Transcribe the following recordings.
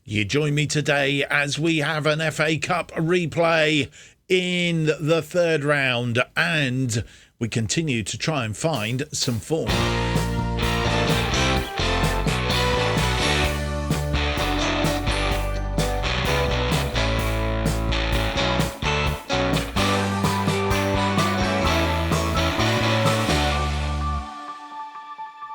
You join me today as we have an FA Cup replay in the third round, and we continue to try and find some form.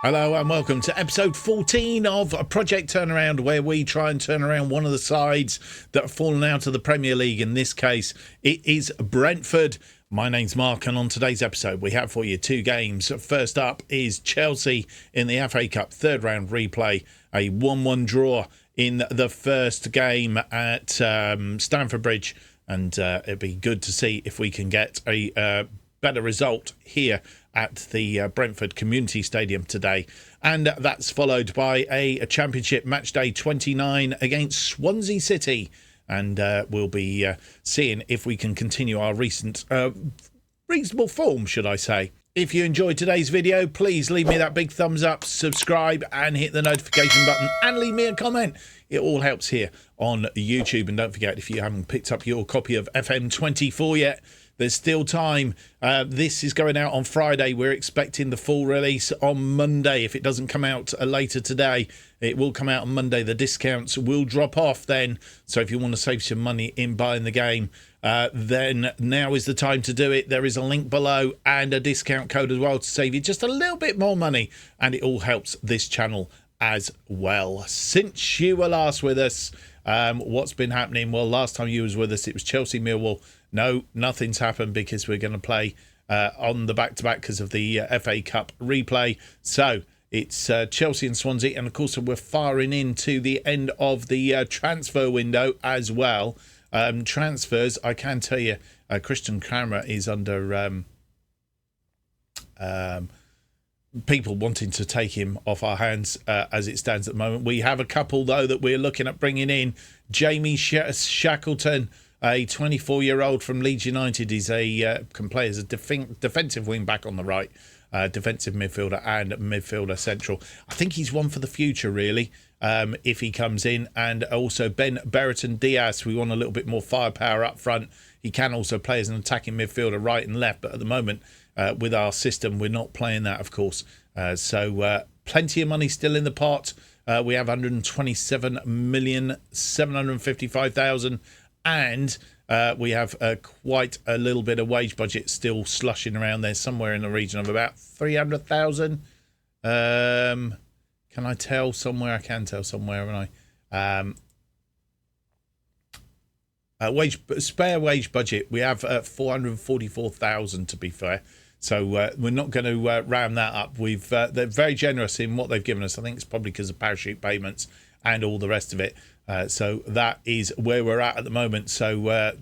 Hello and welcome to episode 14 of Project Turnaround, where we try and turn around one of the sides that have fallen out of the Premier League. In this case, it is Brentford. My name's Mark, and on today's episode, we have for you two games. First up is Chelsea in the FA Cup third round replay, a 1-1 draw in the first game at Stamford Bridge, and it'd be good to see if we can get a better result here at the Brentford Community Stadium today. And that's followed by a Championship match day 29 against Swansea City. And we'll be seeing if we can continue our recent reasonable form, should I say. If you enjoyed today's video, please leave me that big thumbs up, subscribe and hit the notification button and leave me a comment. It all helps here on YouTube. And don't forget, if you haven't picked up your copy of FM24 yet, there's still time. This is going out on Friday. We're expecting the full release on Monday. If it doesn't come out later today, it will come out on Monday. The discounts will drop off then. So if you want to save some money in buying the game, then now is the time to do it. There is a link below and a discount code as well to save you just a little bit more money. And it all helps this channel as well. Since you were last with us, what's been happening? Well, last time you was with us, it was Chelsea Millwall. No, nothing's happened because we're going to play on the back-to-back because of the FA Cup replay. So it's Chelsea and Swansea. And, of course, we're firing into the end of the transfer window as well. Transfers, I can tell you, Christian Kramer is under people wanting to take him off our hands as it stands at the moment. We have a couple, though, that we're looking at bringing in. Jamie Shackleton, a 24-year-old from Leeds United, can play as a defensive wing-back on the right, defensive midfielder and midfielder central. I think he's one for the future, really, if he comes in. And also Ben Berreton Diaz, we want a little bit more firepower up front. He can also play as an attacking midfielder right and left, but at the moment, with our system, we're not playing that, of course. So plenty of money still in the pot. We have 127,755,000. And we have quite a little bit of wage budget still slushing around there, somewhere in the region of about 300,000. Can I tell somewhere? I can tell somewhere, haven't I? Spare wage budget. We have 444,000 to be fair. So we're not going to ram that up. They're very generous in what they've given us. I think it's probably because of parachute payments and all the rest of it. So that is where we're at the moment. So I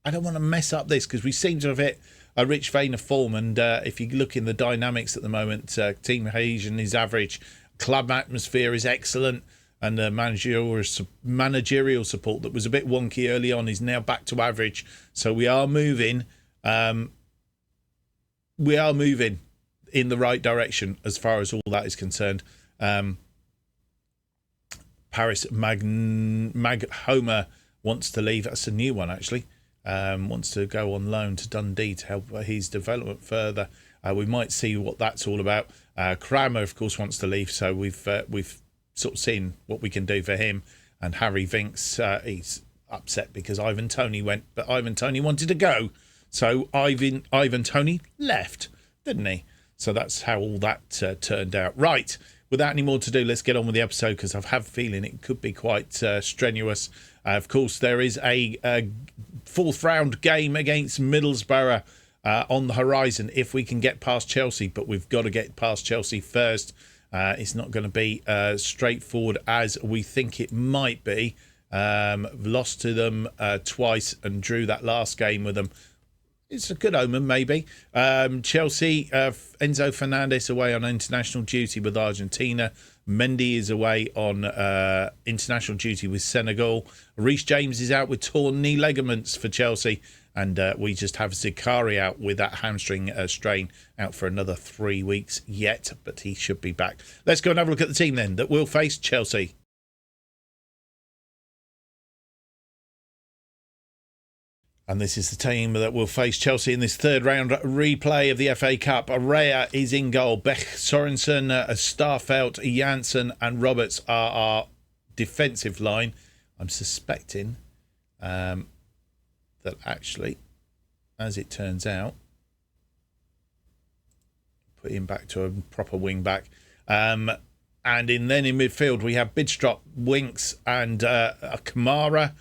don't want to mess up this because we seem to have hit a rich vein of form. And if you look in the dynamics at the moment, team cohesion is average. Club atmosphere is excellent. And the managerial support that was a bit wonky early on is now back to average. So we are moving. We are moving in the right direction as far as all that is concerned. Paris Homer wants to leave. That's a new one, actually. Wants to go on loan to Dundee to help his development further. We might see what that's all about. Kramer, of course, wants to leave, so we've sort of seen what we can do for him. And Harry Vinks, he's upset because Ivan Toney went, but Ivan Toney wanted to go, so Ivan Toney left, didn't he? So that's how all that turned out. Right. Without any more to do, let's get on with the episode because I have a feeling it could be quite strenuous. Of course, there is a fourth round game against Middlesbrough on the horizon if we can get past Chelsea, but we've got to get past Chelsea first. It's not going to be straightforward as we think it might be. Lost to them twice and drew that last game with them. It's a good omen, maybe. Chelsea, Enzo Fernandez away on international duty with Argentina. Mendy is away on international duty with Senegal. Reece James is out with torn knee ligaments for Chelsea. And we just have Zikari out with that hamstring strain, out for another 3 weeks yet. But he should be back. Let's go and have a look at the team then that will face Chelsea. And this is the team that will face Chelsea in this third round replay of the FA Cup. Araya is in goal. Beck, Sorensen, Starfelt, Janssen and Roberts are our defensive line. I'm suspecting that actually, as it turns out, put him back to a proper wing back. And then in midfield, we have Bidstrup, Winks and Kamara.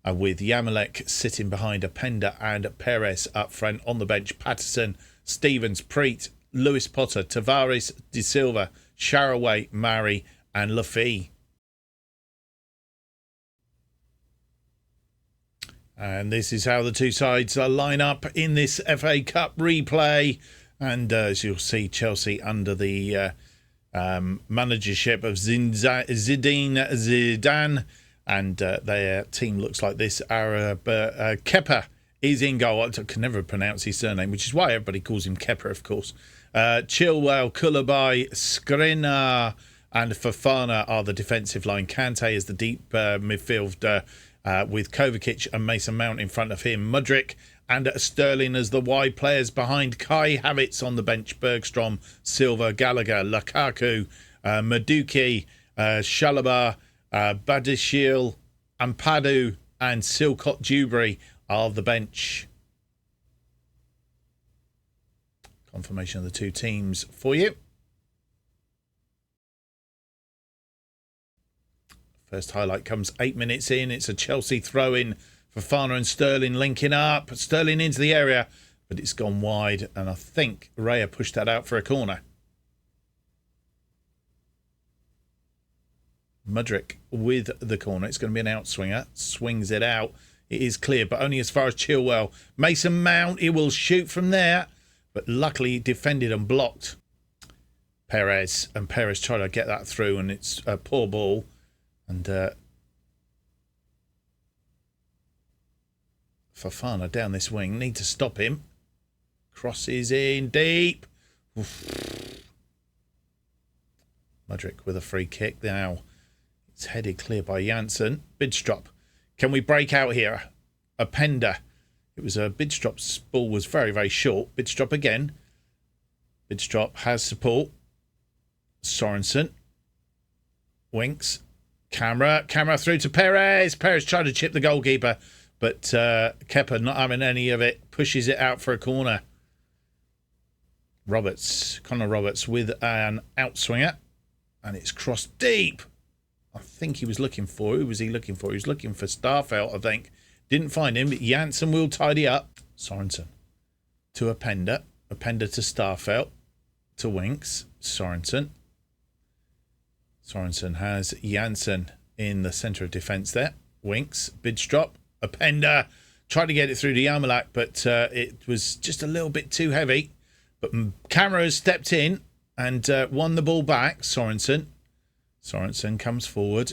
With Yamalek sitting behind Openda and Perez up front. On the bench, Patterson, Stevens, Preet, Lewis Potter, Tavares, De Silva, Sharaway, Murray and Lafee. And this is how the two sides line up in this FA Cup replay. And as you'll see, Chelsea under the managership of Zinedine Zidane. And their team looks like this. Kepa is in goal. I can never pronounce his surname, which is why everybody calls him Kepa, of course. Chilwell, Koulibaly, Skriniar and Fofana are the defensive line. Kante is the deep midfield with Kovacic and Mason Mount in front of him. Mudryk and Sterling as the wide players behind. Kai Havertz on the bench. Bergstrom, Silva, Gallagher, Lukaku, Madueke, Shalaba, Badishil, Ampadu and Silcott Dewberry are the bench. Confirmation of the two teams for you. First highlight comes 8 minutes in. It's a Chelsea throw-in. Fofana and Sterling linking up. Sterling into the area, but it's gone wide. And I think Raya pushed that out for a corner. Mudryk with the corner. It's going to be an outswinger. Swings it out. It is clear, but only as far as Chilwell. Mason Mount, he will shoot from there, but luckily defended and blocked. Perez tried to get that through, and it's a poor ball. And Fofana down this wing. Need to stop him. Crosses in deep. Mudryk with a free kick now. It's headed clear by Janssen. Bidstrup. Can we break out here? Openda. It was Bidstrup's ball was very, very short. Bidstrup again. Bidstrup has support. Sorensen. Winks. Camera through to Perez. Perez tried to chip the goalkeeper, but Kepa not having any of it. Pushes it out for a corner. Connor Roberts with an outswinger. And it's crossed deep. I think he was looking for... Who was he looking for? He was looking for Starfelt, I think. Didn't find him, but Janssen will tidy up. Sorensen to Openda. Openda to Starfelt. To Winks. Sorensen has Janssen in the centre of defence there. Winks. Bidstrup. Openda. Tried to get it through to Yamalak, but it was just a little bit too heavy. But Camera has stepped in and won the ball back. Sorensen comes forward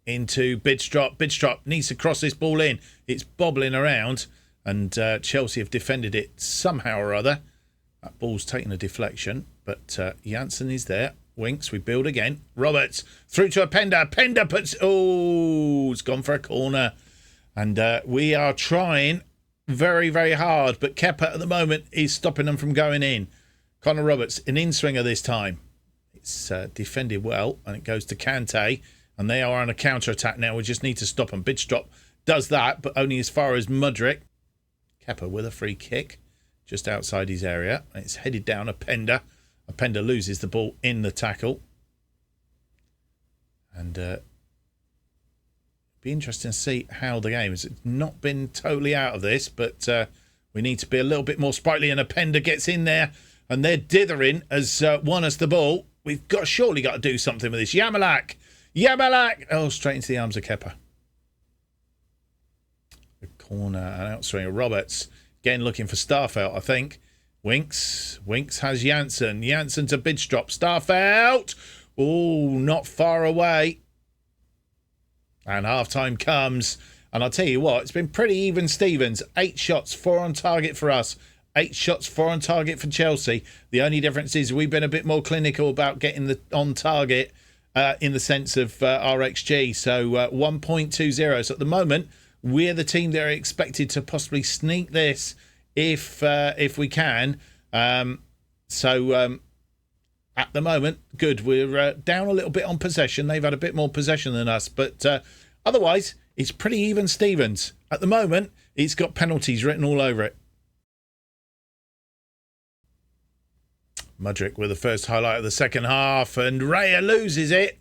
into Bidstrup. Bidstrup needs to cross this ball in. It's bobbling around, and Chelsea have defended it somehow or other. That ball's taken a deflection, but Janssen is there. Winks, we build again. Roberts through to Openda. Openda puts... Oh, it's gone for a corner. And we are trying very, very hard, but Kepa at the moment is stopping them from going in. Connor Roberts, an in-swinger this time. It's defended well, and it goes to Kante, and they are on a counter-attack now. We just need to stop them. Bidstrup does that, but only as far as Mudryk. Kepa with a free kick just outside his area. It's headed down Openda. Openda loses the ball in the tackle. And be interesting to see how the game has not been totally out of this, but we need to be a little bit more sprightly, and Openda gets in there, and they're dithering as won us the ball. We've surely got to do something with this. Yamalak! Oh, straight into the arms of Kepa. The corner and outswinger. Roberts again looking for Starfelt, I think. Winks has Janssen to Bidstrup. Starfelt! Oh, not far away. And half-time comes. And I'll tell you what, it's been pretty even Stevens. 8 shots, 4 on target for us. 8 shots, 4 on target for Chelsea. The only difference is we've been a bit more clinical about getting the on target in the sense of our XG. So 1.20. So at the moment, we're the team that are expected to possibly sneak this if we can. At the moment, good. We're down a little bit on possession. They've had a bit more possession than us, but otherwise, it's pretty even Stevens. At the moment, it's got penalties written all over it. Mudryk with the first highlight of the second half, and Raya loses it.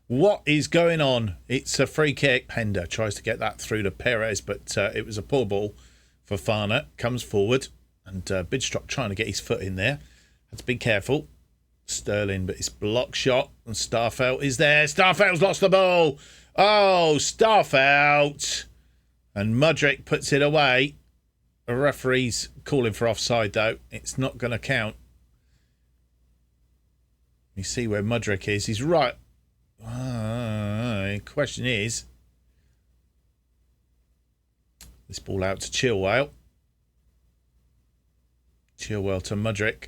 What is going on? It's a free kick. Pender tries to get that through to Perez, but it was a poor ball. Fofana comes forward, and Bidstrup trying to get his foot in there. Had to be careful. Sterling, but it's block shot, and Starfelt is there. Starfelt's lost the ball. Oh, Starfelt. And Mudryk puts it away. The referee's calling for offside, though. It's not going to count. You see where Mudryk is. He's right. The question is, this ball out to Chilwell. Chilwell to Mudryk.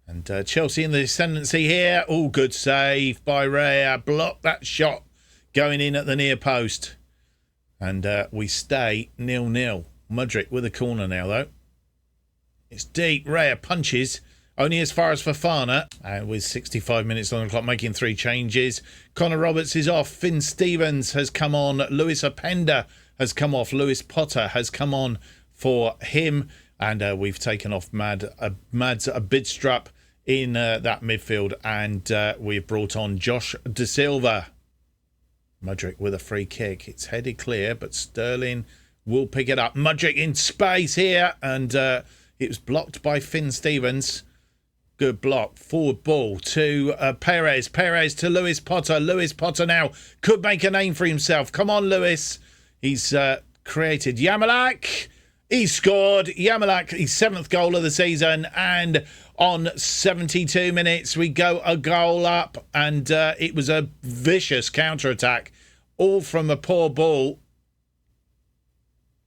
And Chelsea in the ascendancy here. Oh, good save by Raya. Block that shot going in at the near post. And we stay 0-0. Mudryk with a corner now, though. It's deep. Raya punches. Only as far as Fofana. And with 65 minutes on the clock, making 3 changes. Connor Roberts is off. Finn Stevens has come on. Lewis Openda has come off. Lewis Potter has come on for him. And we've taken off Mads Bidstrup in that midfield. And we've brought on Josh De Silva. Mudryk with a free kick. It's headed clear, but Sterling will pick it up. Mudryk in space here. And it was blocked by Finn Stevens. Good block. Forward ball to Perez. Perez to Lewis Potter. Lewis Potter now could make a name for himself. Come on, Lewis. He's created Yamalak. He scored. Yamalak, his 7th goal of the season. And on 72 minutes, we go a goal up. And it was a vicious counter-attack. All from a poor ball.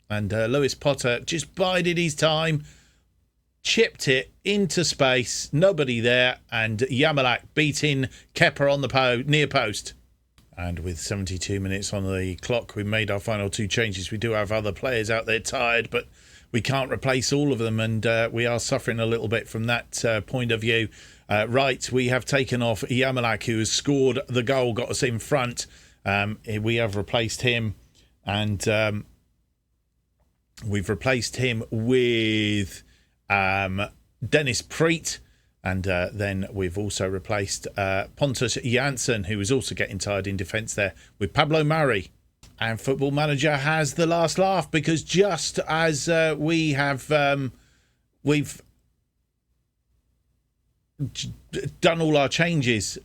And Lewis Potter just bided his time. Chipped it into space. Nobody there. And Yamalak beating Kepa on the near post. And with 72 minutes on the clock, we made our final 2 changes. We do have other players out there tired, but we can't replace all of them. And we are suffering a little bit from that point of view. Right, we have taken off Yamalak, who has scored the goal, got us in front. We have replaced him. And we've replaced him with Dennis Preet, and then we've also replaced Pontus Jansson, who was also getting tired in defence there, with Pablo Mari. And Football Manager has the last laugh, because just as we've done all our changes,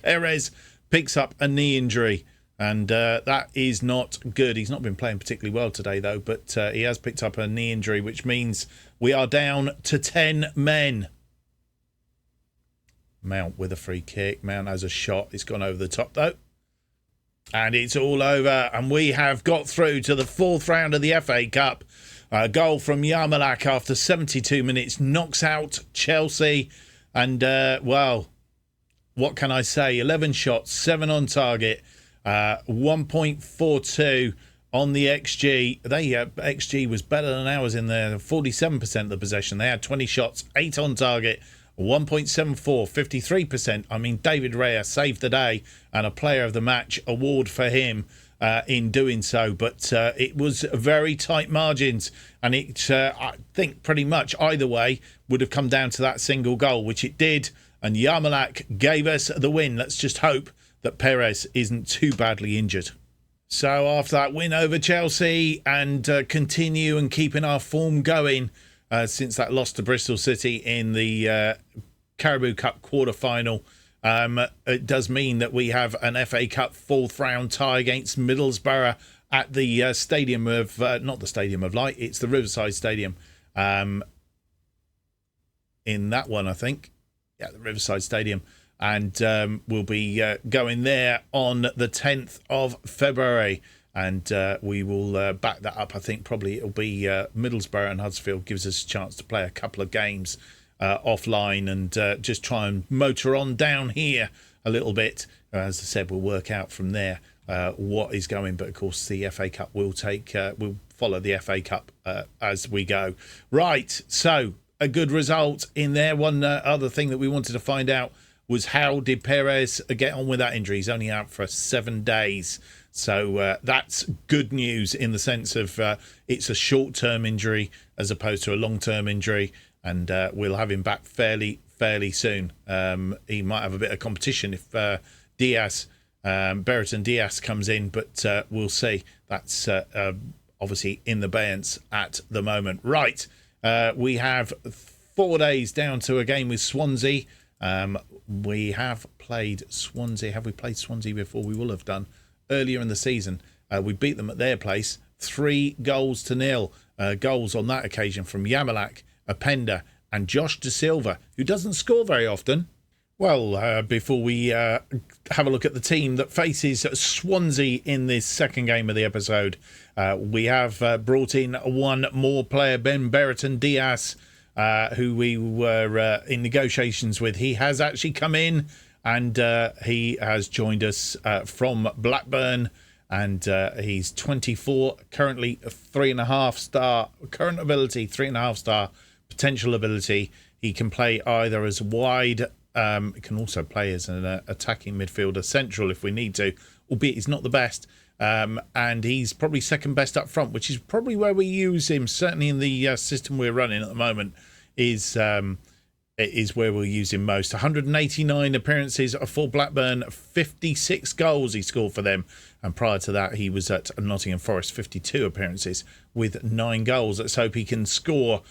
Perez picks up a knee injury. And that is not good. He's not been playing particularly well today, though, but he has picked up a knee injury, which means we are down to 10 men. Mount with a free kick. Mount has a shot. It's gone over the top, though. And it's all over. And we have got through to the 4th round of the FA Cup. A goal from Yamalak after 72 minutes knocks out Chelsea. And, well, what can I say? 11 shots, 7 on target. 1.42 on the XG. XG was better than ours in there. 47% of the possession. They had 20 shots, 8 on target, 1.74, 53%. I mean, David Raya saved the day, and a player of the match award for him in doing so. But it was very tight margins, and it, I think, pretty much either way would have come down to that single goal, which it did. And Yamalak gave us the win. Let's just hope that Perez isn't too badly injured. So after that win over Chelsea and continue and keeping our form going since that loss to Bristol City in the Carabao Cup quarter-final, it does mean that we have an FA Cup 4th round tie against Middlesbrough at the Stadium of... not the Stadium of Light, it's the Riverside Stadium. In that one, I think. Yeah, the Riverside Stadium. And we'll be going there on the 10th of February. And we will back that up. I think probably it'll be Middlesbrough and Huddersfield gives us a chance to play a couple of games offline and just try and motor on down here a little bit. As I said, we'll work out from there what is going. But of course, the FA Cup will follow the FA Cup as we go. Right, so a good result in there. One other thing that we wanted to find out was how did Perez get on with that injury? He's only out for 7 days. So that's good news in the sense of it's a short-term injury as opposed to a long-term injury, and we'll have him back fairly soon. He might have a bit of competition if Brereton Diaz comes in, but we'll see. That's obviously in the abeyance at the moment. Right, we have 4 days down to a game with Swansea. We have played Swansea. Have we played Swansea before? We will have done. Earlier in the season, we beat them at their place 3-0. Goals on that occasion from Yamalak, Openda and Josh De Silva, who doesn't score very often. Well, before we have a look at the team that faces Swansea in this second game of the episode, we have brought in one more player, Ben Brereton Diaz, who we were in negotiations with. He has actually come in, and he has joined us from Blackburn, and he's 24, currently a 3.5 star, current ability, 3.5 star, potential ability. He can play either as wide, he can also play as an attacking midfielder, central if we need to, albeit he's not the best. And he's probably second best up front, which is probably where we use him, certainly in the system we're running at the moment, is where we'll use him most. 189 appearances for Blackburn, 56 goals he scored for them, and prior to that he was at Nottingham Forest, 52 appearances with 9 goals. Let's hope he can score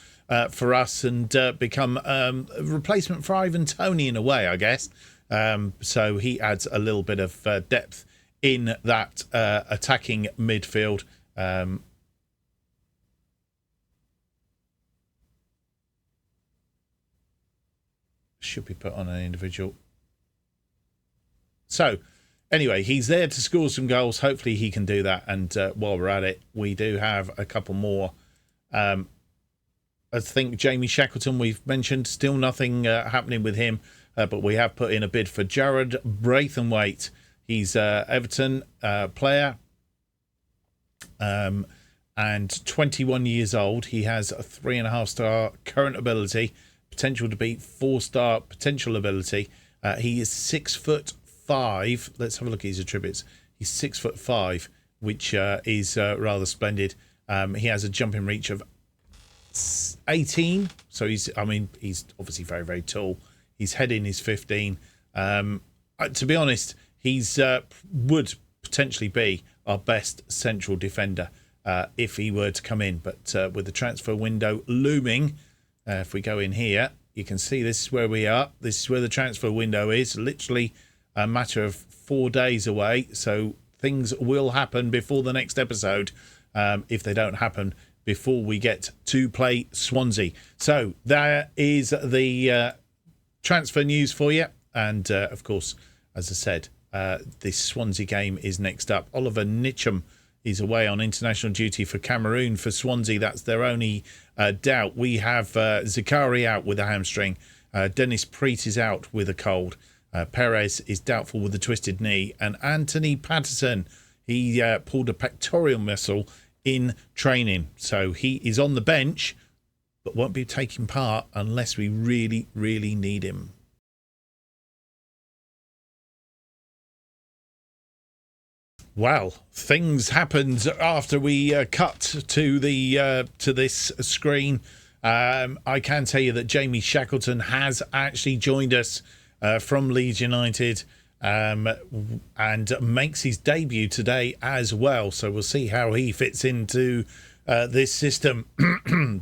for us and become a replacement for Ivan Toney in a way, I guess. So he adds a little bit of depth in that attacking midfield. Should be put on an individual. So anyway, he's there to score some goals. Hopefully he can do that. And while we're at it, we do have a couple more. I think Jamie Shackleton, we've mentioned, still nothing happening with him, but we have put in a bid for Jared Braithwaite. He's Everton player, and 21 years old. He has a 3.5 star current ability, potential to be 4-star potential ability. He is 6'5". Let's have a look at his attributes. He's 6'5", which is rather splendid. He has a jumping reach of 18, so he's obviously very, very tall. His heading is 15. To be honest, he's would potentially be our best central defender if he were to come in, but with the transfer window looming, if we go in here, you can see this is where we are. This is where the transfer window is, literally a matter of 4 days away. So things will happen before the next episode, if they don't happen before we get to play Swansea. So there is the transfer news for you. And of course, as I said, this Swansea game is next up. Oliver Nitcham is away on international duty for Cameroon for Swansea. That's their only doubt. We have Zakari out with a hamstring. Dennis Preet is out with a cold. Perez is doubtful with a twisted knee. And Anthony Patterson, he pulled a pectoral muscle in training. So he is on the bench, but won't be taking part unless we really, really need him. Well, things happened after we cut to the to this screen. I can tell you that Jamie Shackleton has actually joined us from Leeds United, and makes his debut today as well. So we'll see how he fits into this system.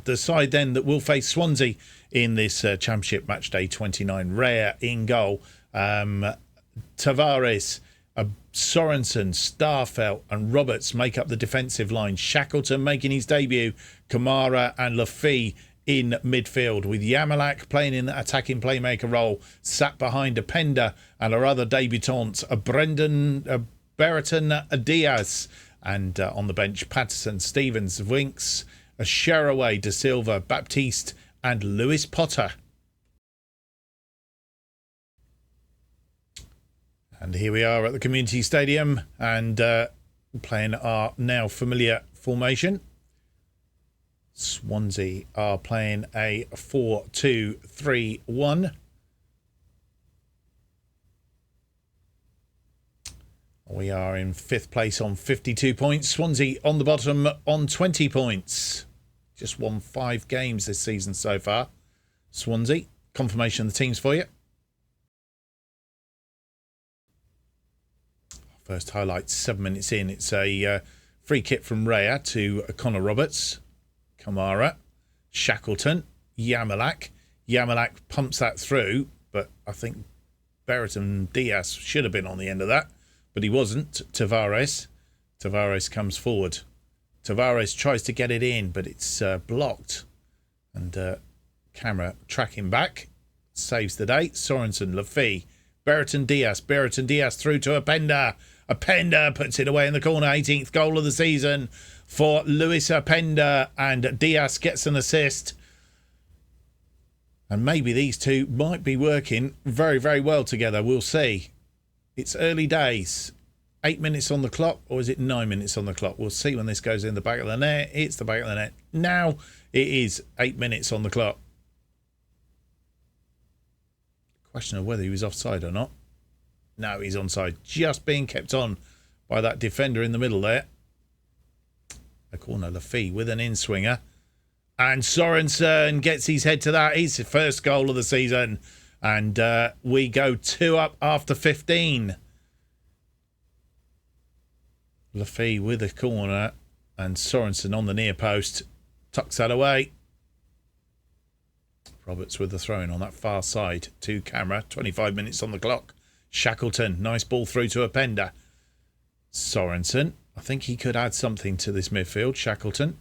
The side then that will face Swansea in this Championship Match Day 29. Rare in goal. Tavares, Sorensen, Starfelt and Roberts make up the defensive line. Shackleton making his debut. Kamara and Lafitte in midfield, with Yamalak playing in the attacking playmaker role, sat behind Openda and our other debutants, Brereton Diaz, and on the bench Patterson, Stevens, Winks, Sharaway, De Silva, Baptiste and Lewis Potter. And here we are at the community stadium and playing our now familiar formation. Swansea are playing a 4-2-3-1. We are in 5th place on 52 points. Swansea on the bottom on 20 points. Just won 5 games this season so far. Swansea, confirmation of the teams for you. First highlight, 7 minutes in. It's a free kick from Raya to Connor Roberts. Kamara, Shackleton, Yamalak. Yamalak pumps that through, but I think Brereton Diaz should have been on the end of that, but he wasn't. Tavares comes forward. Tavares tries to get it in, but it's blocked. And camera tracking back. Saves the day. Sorensen, Lafay, Brereton Diaz through to Openda. Openda puts it away in the corner. 18th goal of the season for Luis Openda, and Diaz gets an assist. And maybe these two might be working very, very well together. We'll see. It's early days. 8 minutes on the clock, or is it 9 minutes on the clock? We'll see when this goes in the back of the net. It's the back of the net. Now it is 8 minutes on the clock. Question of whether he was offside or not. No, he's onside. Just being kept on by that defender in the middle there. A corner, Lafay with an in-swinger. And Sorensen gets his head to that. It's his first goal of the season. And we go 2 up after 15. Lafay with a corner. And Sorensen on the near post. Tucks that away. Roberts with the throw-in on that far side to camera. 25 minutes on the clock. Shackleton, nice ball through to Openda. Sorensen, I think he could add something to this midfield. Shackleton,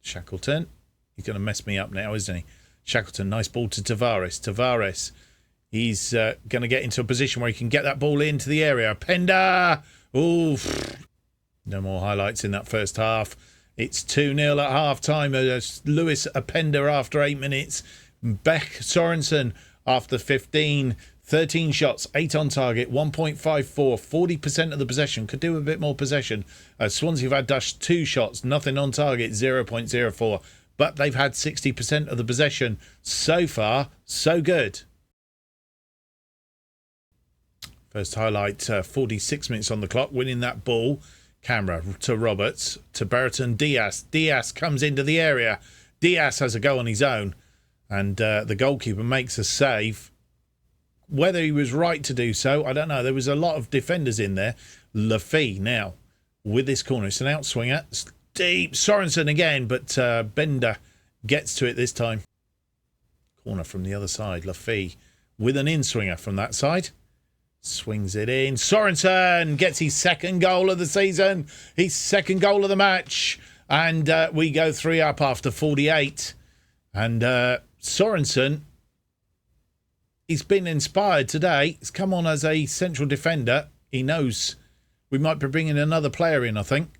he's going to mess me up now, isn't he? Shackleton, nice ball to Tavares. He's going to get into a position where he can get that ball into the area. Openda, oof. No more highlights in that first half. It's 2-0 at half-time. Luis Openda after 8 minutes. Beck Sorensen after 15. 13 shots, 8 on target, 1.54, 40% of the possession. Could do a bit more possession. Swansea have had just 2 shots, nothing on target, 0.04. But they've had 60% of the possession. So far, so good. First highlight, 46 minutes on the clock, winning that ball. Camera to Roberts, to Brereton Diaz. Diaz comes into the area. Diaz has a go on his own. And the goalkeeper makes a save. Whether he was right to do so, I don't know. There was a lot of defenders in there. Lafay now with this corner. It's an outswinger. It's deep. Sorensen again, but Bender gets to it this time. Corner from the other side. Lafay with an in-swinger from that side. Swings it in. Sorensen gets his 2nd goal of the season. His 2nd goal of the match. And we go 3 up after 48. And Sorensen, he's been inspired today. He's come on as a central defender. He knows we might be bringing another player in, I think.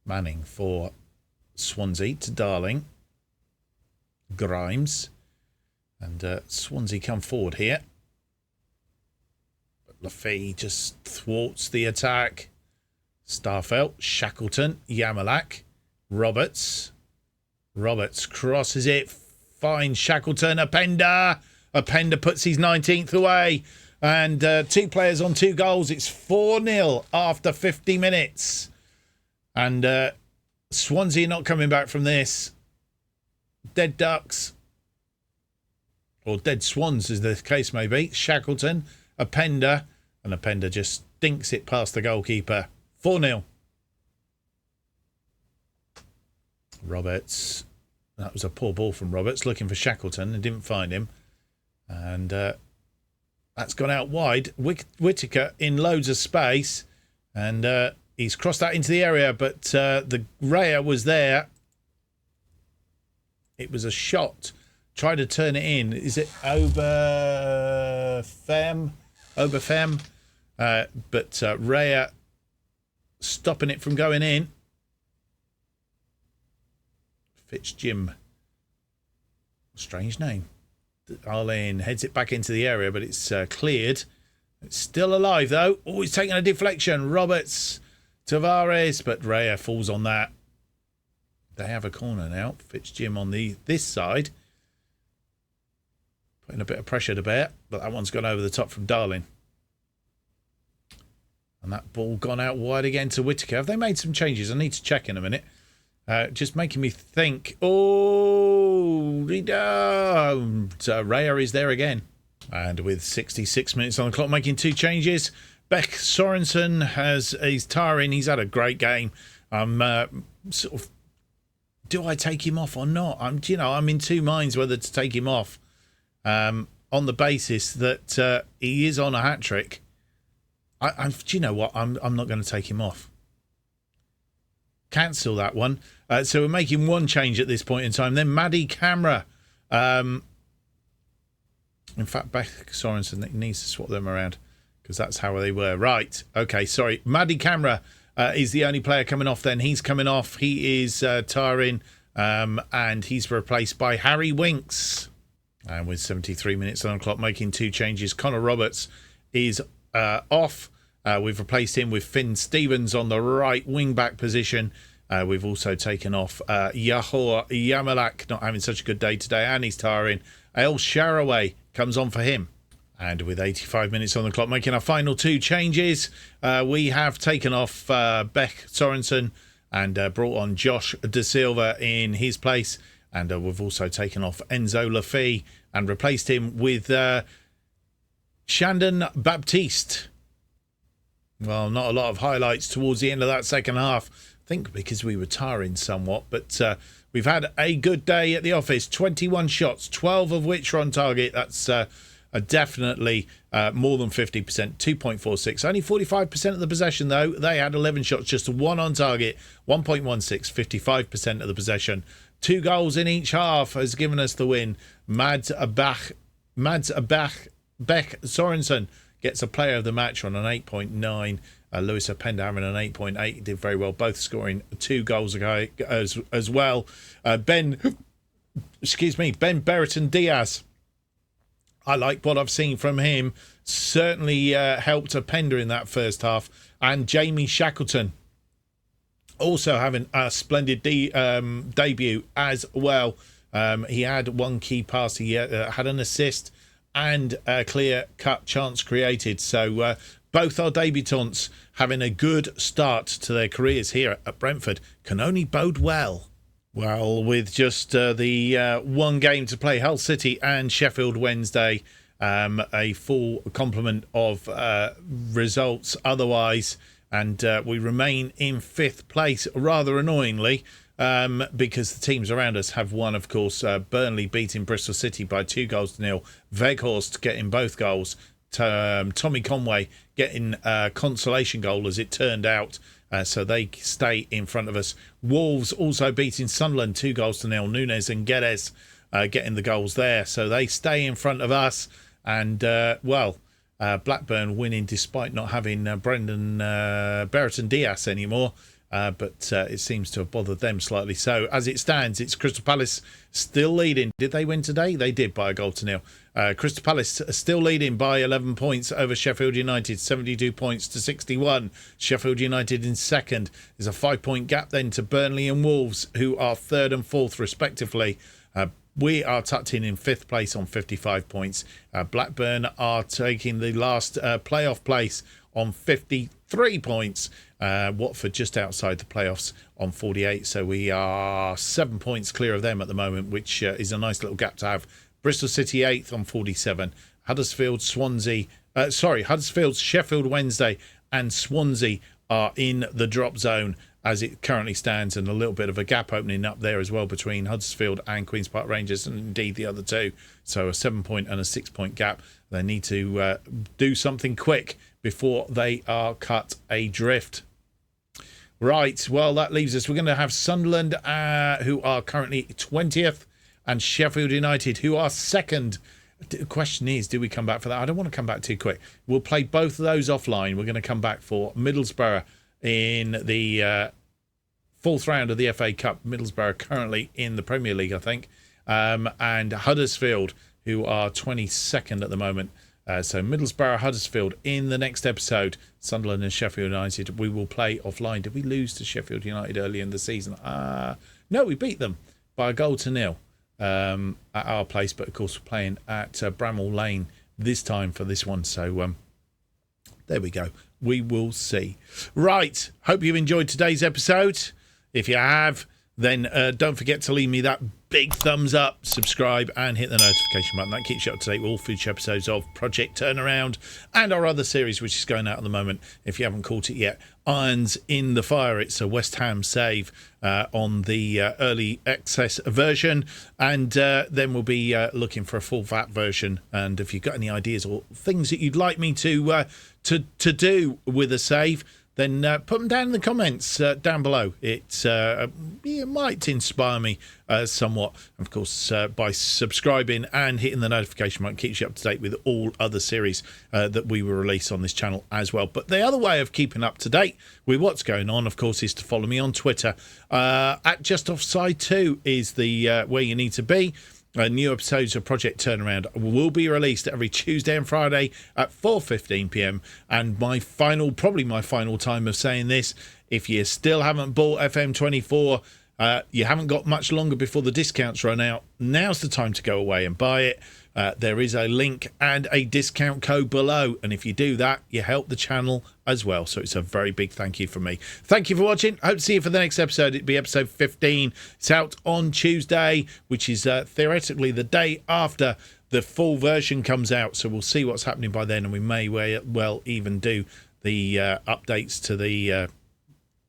Manning for Swansea to Darling. Grimes. And Swansea come forward here. But Lafay just thwarts the attack. Starfelt, Shackleton, Yamalak, Roberts. Roberts crosses it. Finds Shackleton. Openda puts his 19th away. And 2 players on 2 goals. It's 4-0 after 50 minutes. And Swansea not coming back from this. Dead ducks. Or dead swans, as the case may be. Shackleton, Openda. And Openda just stinks it past the goalkeeper. 4-0. Roberts. That was a poor ball from Roberts, looking for Shackleton and didn't find him. And that's gone out wide. Whittaker in loads of space. And he's crossed that into the area, but the Raya was there. It was a shot. Tried to turn it in. Is it Oberfem? But Raya stopping it from going in. Fitzjim. Strange name. Arlene heads it back into the area, but it's cleared. It's still alive, though. Oh, he's taking a deflection. Roberts, Tavares, but Raya falls on that. They have a corner now. Fitzjim on this side. Putting a bit of pressure to bear, but that one's gone over the top from Darling. And that ball gone out wide again to Whittaker. Have they made some changes? I need to check in a minute. Just making me think. Oh, he don't. Raya is there again. And with 66 minutes on the clock, making 2 changes. Beck Sorensen he's tiring. He's had a great game. I'm sort of, do I take him off or not? I'm in two minds whether to take him off. On the basis that he is on a hat trick. Do you know what? I'm not going to take him off. Cancel that one. So we're making one change at this point in time. Then Maddie Camera. In fact, Beck Sorensen needs to swap them around because that's how they were. Right. Okay, sorry. Maddie Camera is the only player coming off then. He's coming off. He is tiring. And he's replaced by Harry Winks. And with 73 minutes on the clock, making 2 changes. Connor Roberts is off. We've replaced him with Finn Stevens on the right wing-back position. We've also taken off Yahor Yamalak, not having such a good day today, and he's tiring. El Sharaway comes on for him. And with 85 minutes on the clock, making our final 2 changes, we have taken off Beck Sorensen and brought on Josh De Silva in his place. And we've also taken off Enzo Lafay and replaced him with Shandon Baptiste. Well, not a lot of highlights towards the end of that second half. I think because we were tiring somewhat. But we've had a good day at the office. 21 shots, 12 of which are on target. That's definitely more than 50%, 2.46. Only 45% of the possession, though. They had 11 shots, just 1 on target, 1.16, 55% of the possession. 2 goals in each half has given us the win. Mads Beck Sorensen gets a player of the match on an 8.9. Lewis Openda having an 8.8. Did very well, both scoring 2 goals as well. Ben Berriton Diaz. I like what I've seen from him. Certainly helped Openda in that first half. And Jamie Shackleton also having a splendid debut as well. He had 1 key pass. He had an assist and a clear-cut chance created. So both our debutants having a good start to their careers here at Brentford can only bode well. Well, with just the 1 game to play, Hull City and Sheffield Wednesday, a full complement of results otherwise. And we remain in 5th place, rather annoyingly, because the teams around us have won, of course. Burnley beating Bristol City by 2-0. Weghorst getting both goals. Tommy Conway getting a consolation goal, as it turned out. So they stay in front of us. Wolves also beating Sunderland 2-0. Nunes and Guedes getting the goals there. So they stay in front of us. And, Blackburn winning despite not having Brendan Berriton Diaz anymore. But it seems to have bothered them slightly. So as it stands, it's Crystal Palace still leading. Did they win today? They did by 1-0. Crystal Palace still leading by 11 points over Sheffield United, 72 points to 61. Sheffield United in second. There's a 5-point gap then to Burnley and Wolves, who are 3rd and 4th respectively. We are tucked in 5th place on 55 points. Blackburn are taking the last playoff place on 53 points. Watford just outside the playoffs on 48. So we are 7 points clear of them at the moment, which is a nice little gap to have. Bristol City 8th on 47. Huddersfield, Sheffield Wednesday and Swansea are in the drop zone as it currently stands, and a little bit of a gap opening up there as well between Huddersfield and Queen's Park Rangers, and indeed the other two. So a 7-point and a 6-point gap. They need to do something quick before they are cut adrift. Right, well, that leaves us. We're going to have Sunderland, who are currently 20th, and Sheffield United, who are 2nd. The question is, do we come back for that? I don't want to come back too quick. We'll play both of those offline. We're going to come back for Middlesbrough in the 4th round of the FA Cup. Middlesbrough currently in the Premier League, I think. And Huddersfield, who are 22nd at the moment. So Middlesbrough, Huddersfield in the next episode. Sunderland and Sheffield United. We will play offline. Did we lose to Sheffield United early in the season? No, we beat them by 1-0 at our place. But of course, we're playing at Bramall Lane this time for this one. So there we go. We will see. Right. Hope you've enjoyed today's episode. If you have, then don't forget to leave me that big thumbs up, subscribe, and hit the notification button. That keeps you up to date with all future episodes of Project Turnaround and our other series, which is going out at the moment. If you haven't caught it yet, Irons in the Fire. It's a West Ham save on the early access version, and then we'll be looking for a full VAT version. And if you've got any ideas or things that you'd like me to do with a save, then put them down in the comments down below. It might inspire me somewhat. Of course, by subscribing and hitting the notification button keeps you up to date with all other series that we will release on this channel as well. But the other way of keeping up to date with what's going on, of course, is to follow me on Twitter. At JustOffside2 is the where you need to be. New episodes of Project Turnaround will be released every Tuesday and Friday at 4:15 p.m. And probably my final time of saying this, if you still haven't bought FM24, you haven't got much longer before the discounts run out. Now's the time to go away and buy it. There is a link and a discount code below, and if you do that, you help the channel as well. So it's a very big thank you from me. Thank you for watching. Hope to see you for the next episode. It'll be episode 15. It's out on Tuesday, which is theoretically the day after the full version comes out. So we'll see what's happening by then, and we may well even do the updates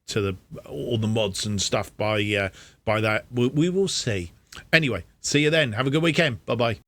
to all the mods and stuff by that. We will see. Anyway, see you then. Have a good weekend. Bye bye.